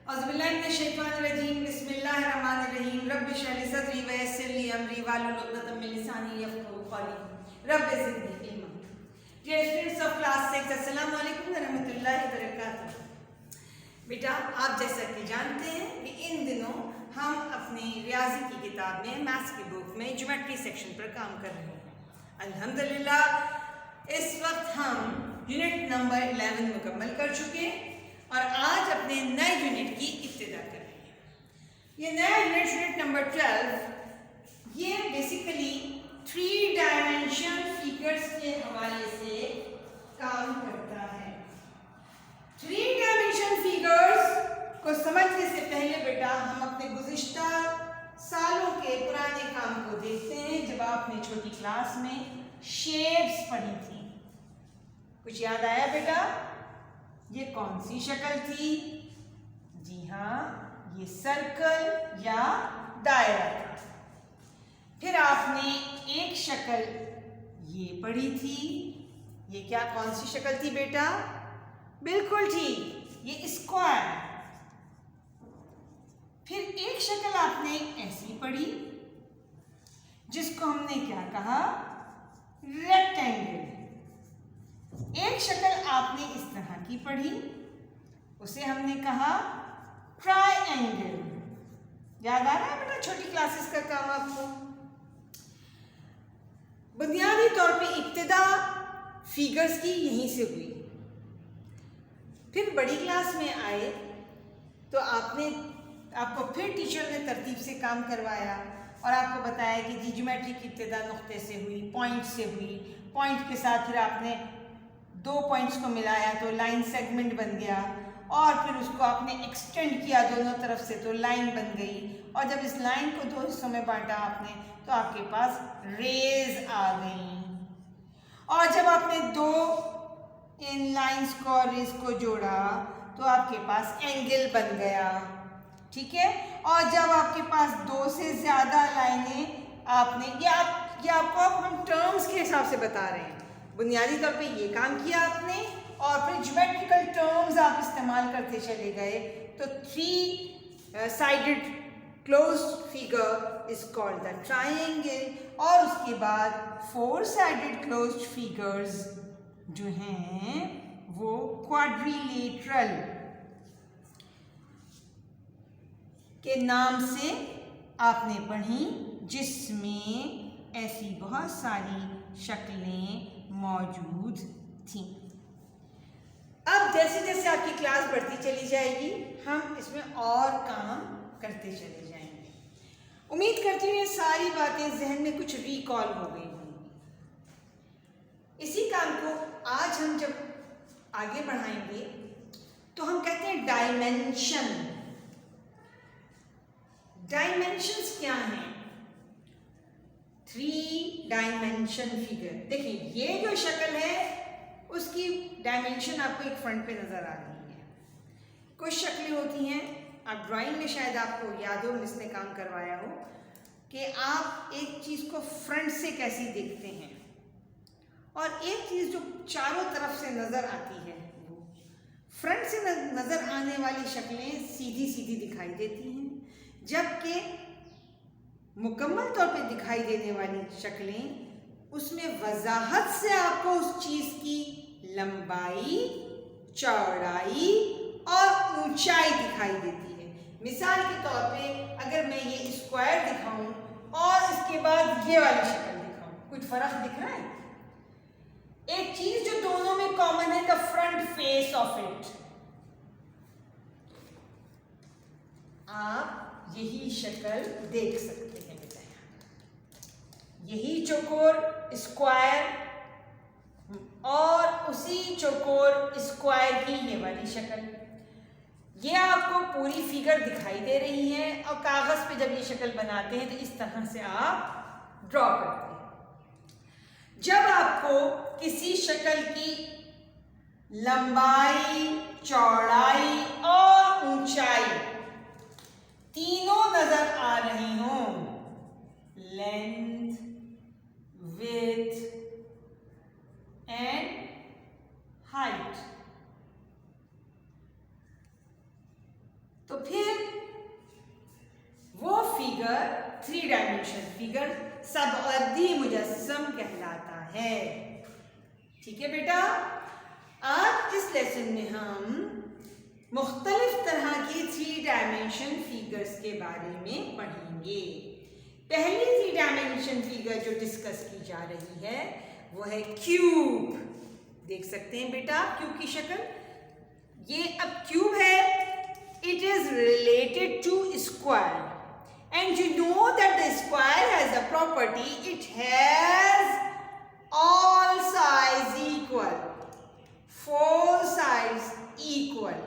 औज़ुबिल्लाहिमिनश्शैतानिर्रजीम बिस्मिल्लाहिर्रहमानिर्रहीम रब्बि इश्रह ली सदरी व यस्सिर ली अमरी वाहलुल उक़दतम मिन लिसानी यफ़क़हू क़ौली rabbi ज़िदनी इल्मा। Dear students of class 6, अस्सलामु अलैकुम व रहमतुल्लाहि व बरकातुहू। बेटा, आप जैसा कि जानते हैं कि इन दिनों हम अपनी रियाजी की किताब में मैथ्स की बुक में ज्योमेट्री सेक्शन पर काम कर रहे हैं। अल्हम्दुलिल्लाह इस वक्त हम यूनिट नंबर 11 मुकम्मल कर चुके हैं और आज अपने नए यूनिट की इब्तिदा कर रहे हैं। ये नया यूनिट, यूनिट नंबर 12, ये बेसिकली 3 डायमेंशन फिगर्स के हवाले से काम करता है। 3 डायमेंशन फिगर्स को समझने से पहले बेटा हम अपने गुज़िश्ता सालों के पुराने काम को देखते हैं, जब आपने छोटी क्लास में शेप्स पढ़ी थी। कुछ याद आया बेटा? ये कौन सी शक्ल थी? जी हाँ, ये सर्कल या दायरा था। फिर आपने एक शक्ल ये पढ़ी थी। ये क्या, कौन सी शक्ल थी बेटा? बिल्कुल ठीक, ये स्क्वायर। फिर एक शक्ल आपने ऐसी पढ़ी जिसको हमने क्या कहा? रेक्टेंगल। एक शक्ल आपने इस तरह की पढ़ी, उसे हमने कहा ट्रायंगल। याद आ रहा है बेटा छोटी क्लासेस का काम आपको? बुनियादी तौर पे इब्तिदा फिगर्स की यहीं से हुई। फिर बड़ी क्लास में आए तो आपको फिर टीचर ने तरतीब से काम करवाया और आपको बताया कि जी ज्योमेट्री की इब्तिदा नुक्ते से हुई, पॉइंट से हुई। पॉइंट के साथ फिर आपने 2 पॉइंट्स को मिलाया तो लाइन सेगमेंट बन गया और फिर उसको आपने एक्सटेंड किया दोनों तरफ से तो लाइन बन गई। और जब इस लाइन को 2 हिस्सों में बांटा आपने तो आपके पास रेज आ गई। और जब आपने 2 इन लाइंस को और रेज को जोड़ा तो आपके पास एंगल बन गया। ठीक है? और जब आपके पास 2 से ज़्यादा लाइनें आपने, ये आपको अब हम टर्म्स के हिसाब से बता रहे हैं। बुनियादी तौर पे ये काम किया आपने और फिर ज्योमेट्रिकल टर्म्स आप इस्तेमाल करते चले गए तो 3 sided closed figure is called the triangle. और उसके बाद 4 साइडेड क्लोज्ड फिगर्स जो हैं वो क्वाड्रिलेटरल के नाम से आपने पढ़ी, जिसमें ऐसी बहुत सारी शक्लें मौजूद थीं। अब जैसे जैसे आपकी क्लास बढ़ती चली जाएगी हम इसमें और काम करते चले जाएंगे। उम्मीद करती हूँ ये सारी बातें जहन में कुछ रिकॉल हो गई होंगी। इसी काम को आज हम जब आगे बढ़ाएंगे तो हम कहते हैं डायमेंशन। डायमेंशंस क्या हैं? 3 डायमेंशन फिगर। देखिए ये जो शक्ल है उसकी डायमेंशन आपको एक फ्रंट पे नजर आ रही है। कुछ शक्लें होती हैं, आप ड्राइंग में शायद आपको याद हो, मिस ने काम करवाया हो कि आप एक चीज़ को फ्रंट से कैसी देखते हैं और एक चीज़ जो चारों तरफ से नज़र आती है वो फ्रंट से नज़र आने वाली शक्लें सीधी सीधी दिखाई देती हैं, जबकि मुकम्मल तौर पे दिखाई देने वाली शक्लें उसमें वजाहत से आपको उस चीज़ की लंबाई, चौड़ाई और ऊंचाई दिखाई देती है। मिसाल के तौर पे अगर मैं ये स्क्वायर दिखाऊं और इसके बाद ये वाली शक्ल दिखाऊं, कुछ फर्क दिख रहा है? एक चीज जो दोनों में कॉमन है, the front face of it. आप यही शक्ल देख सकते हैं बेटा, यही चौकोर स्क्वायर और उसी चौकोर स्क्वायर की ये वाली शक्ल, ये आपको पूरी फिगर दिखाई दे रही है। और कागज पे जब ये शक्ल बनाते हैं तो इस तरह से आप ड्रॉ करते हैं। जब आपको किसी शक्ल की लंबाई, चौड़ाई और ऊंचाई तीनों नजर आ रही हों, लेंथ, विड्थ एंड हाइट, तो फिर वो फिगर 3 डायमेंशन फिगर सबअदी मुजस्सम कहलाता है। ठीक है बेटा, आज इस लेसन में हम मुख्तलिफ तरह की 3 डायमेंशन फिगर्स के बारे में पढ़ेंगे। पहली 3 डायमेंशन फिगर जो डिस्कस की जा रही है वो है क्यूब। देख सकते हैं बेटा क्यूब की शक्ल, ये अब क्यूब है, it is related to square and you know that the square has a property, it has all sides equal, 4 sides equal.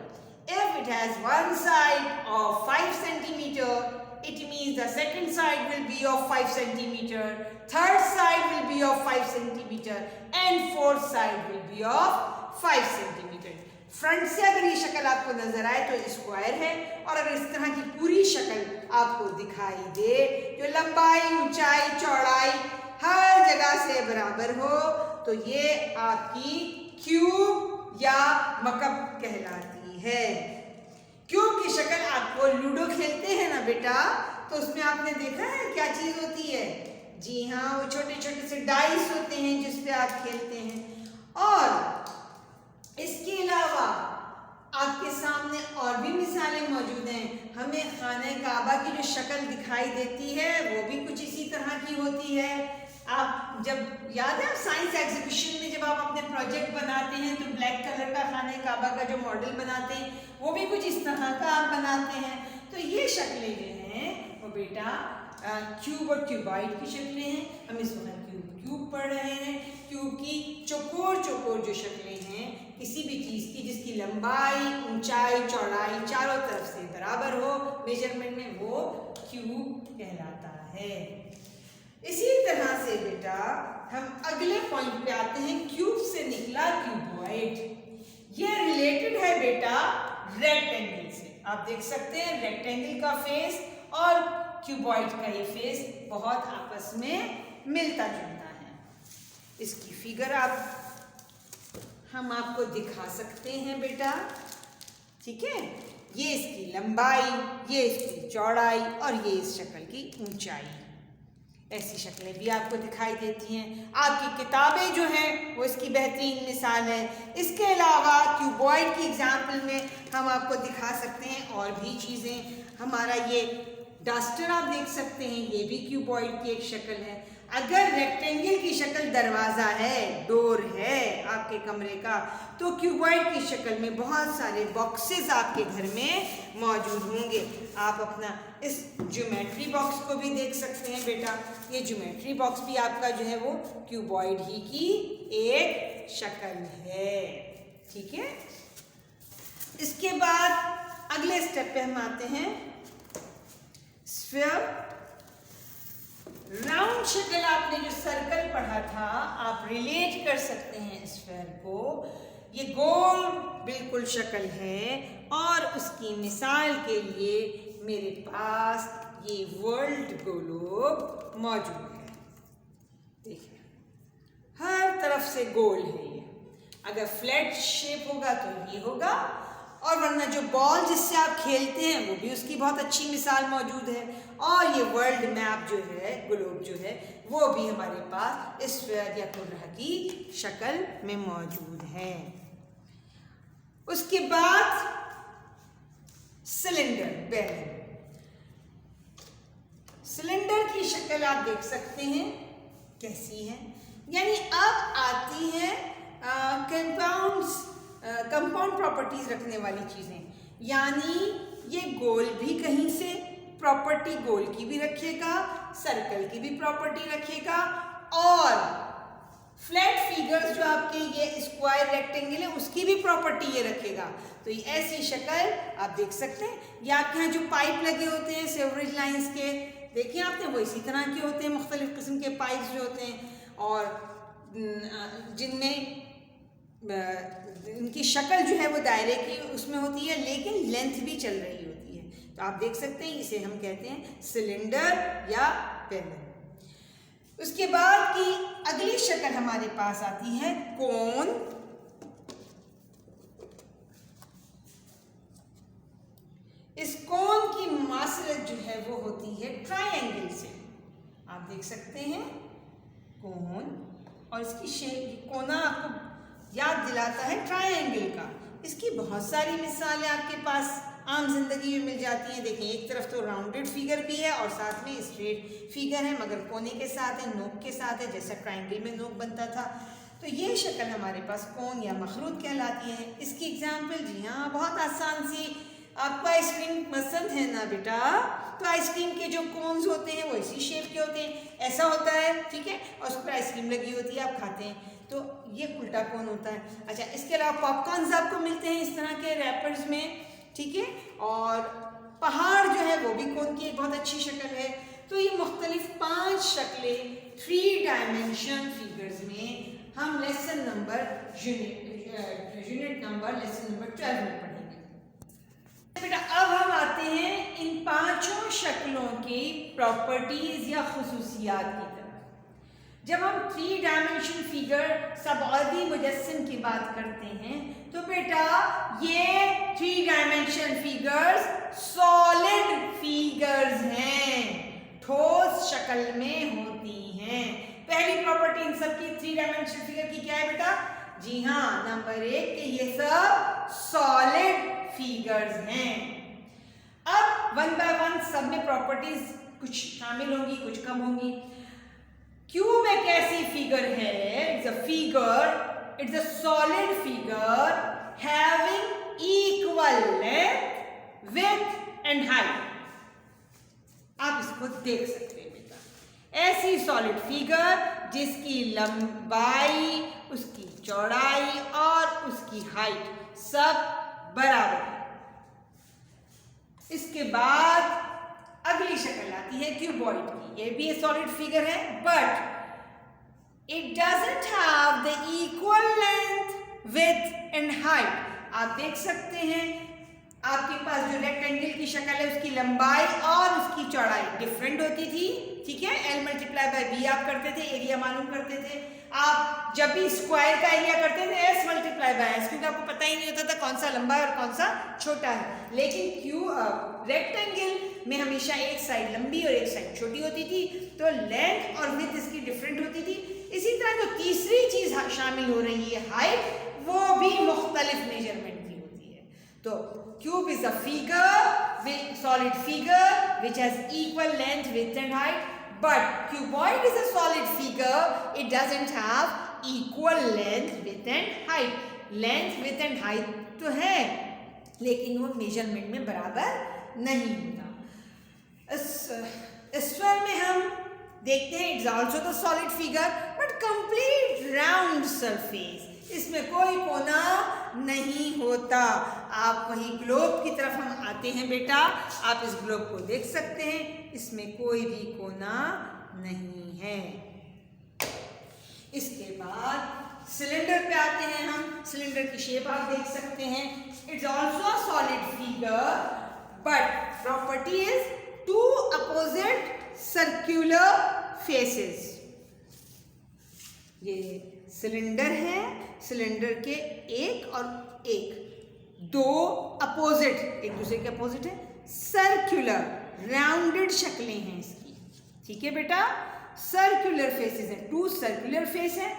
If it has one side of 5 centimeter, it means the second side will be of 5 centimeter, third side will be of 5 centimeter and fourth side will be of 5 centimeter. Front से अगर ये शक्ल आपको नजर आए तो square है, और अगर इस तरह की पूरी शक्ल आपको दिखाई दे जो लंबाई, ऊंचाई, चौड़ाई हर जगह से बराबर हो तो ये आपकी क्यूब या मकब कहलाती है। क्यूब की शक्ल, आपको लूडो खेलते हैं ना बेटा, तो उसमें आपने देखा है क्या चीज होती है? जी हाँ, वो छोटे छोटे से डाइस होते हैं जिस पे आप खेलते हैं। और इसके अलावा आपके सामने और भी मिसालें मौजूद हैं। हमें खाने काबा की जो शक्ल दिखाई देती है वो भी कुछ इसी तरह की होती है। आप जब याद है आप साइंस एग्जीबिशन में जब आप अपने प्रोजेक्ट बनाते हैं तो ब्लैक कलर का खाने काबा का जो मॉडल बनाते हैं वो भी कुछ इस तरह का आप बनाते हैं। तो ये शक्लें जो हैं वो बेटा क्यूब और क्यूबॉइड की शक्लें हैं। हम इस वक्त क्यूब पढ़ रहे हैं। क्यूब की चौकोर चौकोर जो शक्लें हैं किसी भी चीज़ की जिसकी लंबाई, ऊंचाई, चौड़ाई चारों तरफ से बराबर हो मेजरमेंट में, वो क्यूब कहलाता है। इसी तरह से बेटा हम अगले पॉइंट पे आते हैं, क्यूब से निकला क्यूबॉइड। ये रिलेटेड है बेटा रेक्टेंगल से। आप देख सकते हैं रेक्टेंगल का फेस और क्यूबॉइड का ये फेस बहुत आपस में मिलता जुलता है। इसकी फिगर हम आपको दिखा सकते हैं बेटा। ठीक है, ये इसकी लंबाई, ये इसकी चौड़ाई और ये इस शक्ल की ऊंचाई। ऐसी शक्लें भी आपको दिखाई देती हैं। आपकी किताबें जो हैं वो इसकी बेहतरीन मिसाल है। इसके अलावा क्यूबॉइड की एग्जाम्पल में हम आपको दिखा सकते हैं और भी चीज़ें। हमारा ये डस्टर आप देख सकते हैं, ये भी क्यूबॉइड की एक शक्ल है। अगर रेक्टेंगल की शक्ल दरवाज़ा है, डोर है आपके कमरे का, तो क्यूबॉइड की शक्ल में बहुत सारे बॉक्सेस आपके घर में मौजूद होंगे। आप अपना इस ज्योमेट्री बॉक्स को भी देख सकते हैं बेटा। ये ज्योमेट्री बॉक्स भी आपका जो है वो क्यूबॉइड ही की एक शक्ल है। ठीक है, इसके बाद अगले स्टेप पे हम आते हैं स्फीयर। राउंड शक्ल आपने जो सर्कल पढ़ा था आप रिलेट कर सकते हैं स्फीयर को। ये गोल बिल्कुल शक्ल है और उसकी मिसाल के लिए मेरे पास ये वर्ल्ड ग्लोब मौजूद है। देखिए हर तरफ से गोल है ये। अगर फ्लैट शेप होगा तो ये होगा, और वरना जो बॉल जिससे आप खेलते हैं वो भी उसकी बहुत अच्छी मिसाल मौजूद है। और ये वर्ल्ड मैप जो है, ग्लोब जो है, वो भी हमारे पास स्फीयर या कुर्रा की शक्ल में मौजूद है। उसके बाद सिलेंडर, बैरल। सिलेंडर की शक्ल आप देख सकते हैं कैसी है, यानी अब आती है कंपाउंड प्रॉपर्टीज रखने वाली चीजें। यानी ये गोल भी कहीं से प्रॉपर्टी गोल की भी रखेगा, सर्कल की भी प्रॉपर्टी रखेगा, और फ्लैट फिगर्स जो आपके ये स्क्वायर रेक्टेंगल है उसकी भी प्रॉपर्टी ये रखेगा। तो ये ऐसी शक्ल आप देख सकते हैं। ये आपके यहाँ जो पाइप लगे होते हैं सेवरेज लाइंस के, देखिए आपने वो इसी तरह के होते हैं, मुख्तलिफ किस्म के पाइप्स जो होते हैं, और जिनमें इनकी शक्ल जो है वो दायरे की उसमें होती है लेकिन लेंथ भी चल रही होती है। तो आप देख सकते हैं इसे हम कहते हैं सिलेंडर या पेन। उसके बाद की अगली शक्ल हमारे पास आती है कोन। इस कोन की मासरत जो है वो होती है ट्रायंगल से। आप देख सकते हैं कोन, और इसकी शेप, कोना आपको याद दिलाता है ट्रायंगल का। इसकी बहुत सारी मिसालें आपके पास आम जिंदगी में मिल जाती हैं। देखिए, एक तरफ तो राउंडेड फिगर भी है और साथ में स्ट्रेट फिगर है, मगर कोने के साथ है, नोक के साथ है, जैसा ट्रायंगल में नोक बनता था। तो ये शक्ल हमारे पास कोन या मखरूत कहलाती है। इसकी एग्जाम्पल, जी हाँ, बहुत आसान सी। आपको आइसक्रीम पसंद है ना बेटा, तो आइसक्रीम के जो कोन्स होते हैं वो इसी शेप के होते हैं, ऐसा होता है, ठीक है, और उस पर आइसक्रीम लगी होती है, आप खाते हैं, तो ये उल्टा कोन होता है। अच्छा, इसके अलावा पॉपकॉर्न्स आपको मिलते हैं इस तरह के रैपर्स में, ठीक है, और पहाड़ जो है वो भी कोन की एक बहुत अच्छी शक्ल है। तो ये मुख्तलिफ 5 शक्लें 3 डायमेंशन फिगर्स में हम lesson number unit number lesson number 12 में पढ़ेंगे। बेटा, अब हम आते हैं इन 5 शक्लों की प्रॉपर्टीज या खुसूसियात की तरफ। जब हम 3 डायमेंशन फिगर सबअदी मुजस्सिम की बात करते हैं, तो बेटा ये 3 डायमेंशन फिगर्स सॉलिड फिगर्स हैं, ठोस शक्ल में होती हैं। पहली प्रॉपर्टी इन सब की 3 डायमेंशन फिगर की क्या है बेटा? जी हाँ, नंबर 1 कि ये सब सॉलिड फिगर्स हैं। अब 1 बाय 1 सब में प्रॉपर्टीज कुछ शामिल होंगी, कुछ कम होंगी। क्यूब एक ऐसी फिगर है, it's a figure, it's a solid figure having equal length, width and height. आप इसको देख सकते हैं बेटा, ऐसी सॉलिड फिगर जिसकी लंबाई, उसकी चौड़ाई और उसकी हाइट सब बराबर है। इसके बाद अगली शक्ल आती है क्यूबॉइड की। ये भी सॉलिड फिगर है, but it doesn't have the equal length, width and height. आप देख सकते हैं आपके पास जो रेक्टेंगल की शक्ल है उसकी लंबाई और उसकी चौड़ाई डिफरेंट होती थी, ठीक है। L मल्टीप्लाई बाय B आप करते थे, एरिया मालूम करते थे। आप जब भी स्क्वायर का एरिया करते थे S मल्टीप्लाई बाय S, क्योंकि आपको पता ही नहीं होता था कौन सा लंबा है और कौन सा छोटा है। लेकिन रेक्टेंगल में हमेशा एक साइड लंबी और एक साइड छोटी होती थी, तो लेंथ और विड्थ इसकी डिफरेंट होती थी। इसी तरह जो तीसरी चीज शामिल हो रही है हाइट, वो भी मुख्तलिफ मेजरमेंट की होती है। तो cube is a figure, solid figure which has equal length, width and height, but cuboid is a solid figure, it doesn't have equal length, width and height. Length, width and height तो है, लेकिन वो measurement में बराबर नहीं होता। इस स्वर में हम देखते हैं it's also the solid figure but complete round surface, इसमें कोई कोना नहीं होता। आप वही ग्लोब की तरफ हम आते हैं बेटा, आप इस ग्लोब को देख सकते हैं, इसमें कोई भी कोना नहीं है। इसके बाद सिलेंडर पे आते हैं हम। सिलेंडर की शेप आप देख सकते हैं, it's also a solid figure but property is 2 opposite circular faces. ये सिलेंडर है, सिलेंडर के एक और एक 2 अपोजिट, एक दूसरे के अपोजिट है, सर्क्यूलर राउंडेड शक्लें हैं इसकी, ठीक है बेटा। सर्क्यूलर फेसेस है, 2 सर्क्यूलर फेस है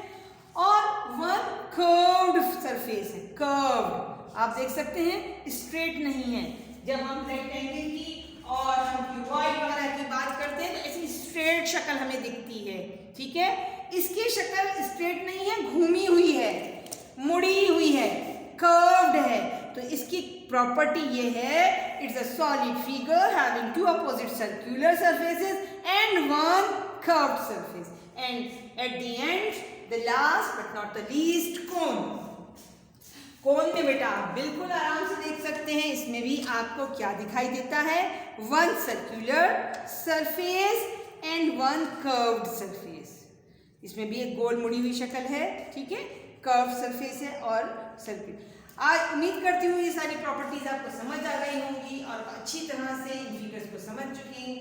और 1 कर्व्ड सरफेस है। कर्व्ड आप देख सकते हैं, स्ट्रेट नहीं है। जब हम रेक्टेंगल की और हम क्यूबॉइड वगैरह की बात करते हैं तो ऐसी स्ट्रेट शक्ल हमें दिखती है, ठीक है। इसकी शक्ल स्ट्रेट नहीं है, घूमी हुई है, मुड़ी हुई है, कर्व्ड है। तो इसकी प्रॉपर्टी ये है, it's a solid figure having 2 opposite circular surfaces and 1 curved surface, and at the end the last but not the least cone. Cone में बेटा आप बिल्कुल आराम से देख सकते हैं, इसमें भी आपको क्या दिखाई देता है, 1 circular surface and 1 curved surface. इसमें भी एक गोल मुड़ी हुई शक्ल है, ठीक है, कर्व सरफेस है और सर्किल। आज उम्मीद करती हूँ ये सारी प्रॉपर्टीज आपको समझ आ गई होंगी और अच्छी तरह से इन फिगर्स को समझ चुके हैं।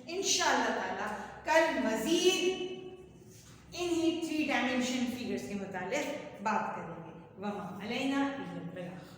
इंशाअल्लाह ताला कल मजीद इन्हीं 3 डायमेंशन फिगर्स के मुतालिक बात करेंगे। वमा अलैना इल्लल बलाग।